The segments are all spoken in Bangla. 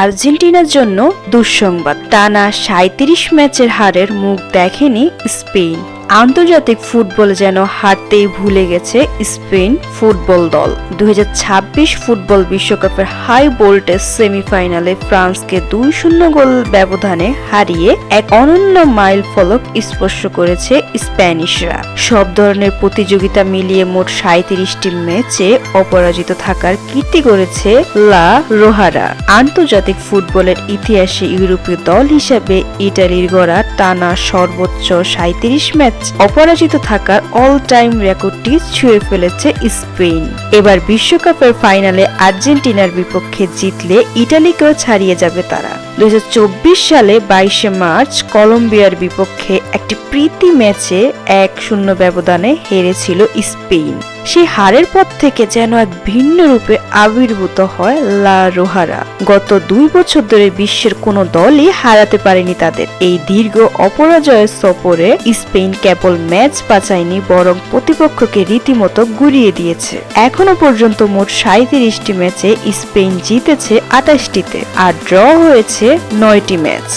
আর্জেন্টিনার জন্য দুঃসংবাদ, টানা ৩৭ ম্যাচের হারের মুখ দেখেনি স্পেন। আন্তর্জাতিক ফুটবল যেন হারতেই ভুলে গেছে স্পেন ফুটবল দল। 2026 ফুটবল বিশ্বকাপের হাই ভোল্টেজ সেমিফাইনালে ফ্রান্সকে 2-0 গোল ব্যবধানে হারিয়ে এক অনন্য মাইল ফলক স্পর্শ করেছে স্প্যানিশরা। সব ধরনের প্রতিযোগিতা মিলিয়ে মোট 37টি ম্যাচে অপরাজিত থাকার কীর্তি করেছে লা রোহারা। আন্তর্জাতিক ফুটবলের ইতিহাসে ইউরোপীয় দল হিসেবে ইটালির গড়া টানা সর্বোচ্চ 37 ম্যাচ অপরাজিত থাকার অল টাইম রেকর্ডটি ছুঁয়ে ফেলেছে স্পেন। এবার বিশ্বকাপের ফাইনালে আর্জেন্টিনার বিপক্ষে জিতলে ইটালিকেও ছাড়িয়ে যাবে তারা। 2024 সালে 22 মার্চ কলম্বিয়ার বিপক্ষে একটি প্রীতি ম্যাচে 1-0 ব্যবধানে হেরেছিল স্পেন। সেই হারের পর থেকে যেন এক ভিন্ন রূপে আবির্ভূত হয় লা রোহারা। গত 2 বছর ধরে বিশ্বের কোনো দলই হারাতে পারেনি তাদের। এই দীর্ঘ অপরাজয়ের সফরে স্পেন কেবল ম্যাচ বাঁচায়নি, বরং প্রতিপক্ষকে রীতিমতো গুড়িয়ে দিয়েছে। এখনো পর্যন্ত মোট 37টি ম্যাচে স্পেন জিতেছে 28টিতে আর ড্র হয়েছে 9টি ম্যাচ।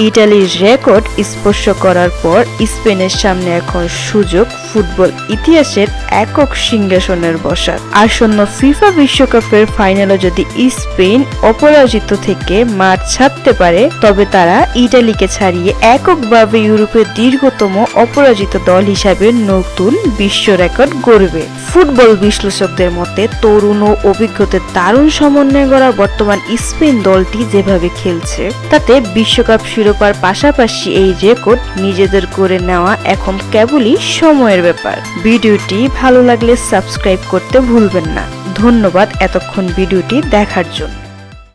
ইটালির রেকর্ড স্পর্শ করার পর স্পেনের সামনে এখন সুযোগ ফুটবল ইতিহাসের একক সিংহাসনের বসার। আসন্ন ফিফা বিশ্বকাপের ফাইনালে যদি স্পেন অপরাজিত থেকে মাঠ ছাড়তে পারে, তবে তারা ইটালিকে ছাড়িয়ে এককভাবে ইউরোপের দীর্ঘতম অপরাজিত দল হিসাবে নতুন বিশ্ব রেকর্ড গড়বে। ফুটবল বিশ্লেষকদের মতে তরুণ ও অভিজ্ঞতার দারুণ সমন্বয় গড়া বর্তমান স্পেন দলটি যেভাবে খেলছে, তাতে বিশ্বকাপ শিরোপার পাশাপাশি এই রেকর্ড নিজেদের করে নেওয়া এখন কেবলই সময়ের ব্যাপার। ভিডিওটি ভালো লাগলে সাবস্ক্রাইব করতে ভুলবেন না। ধন্যবাদ এতক্ষণ ভিডিওটি দেখার জন্য।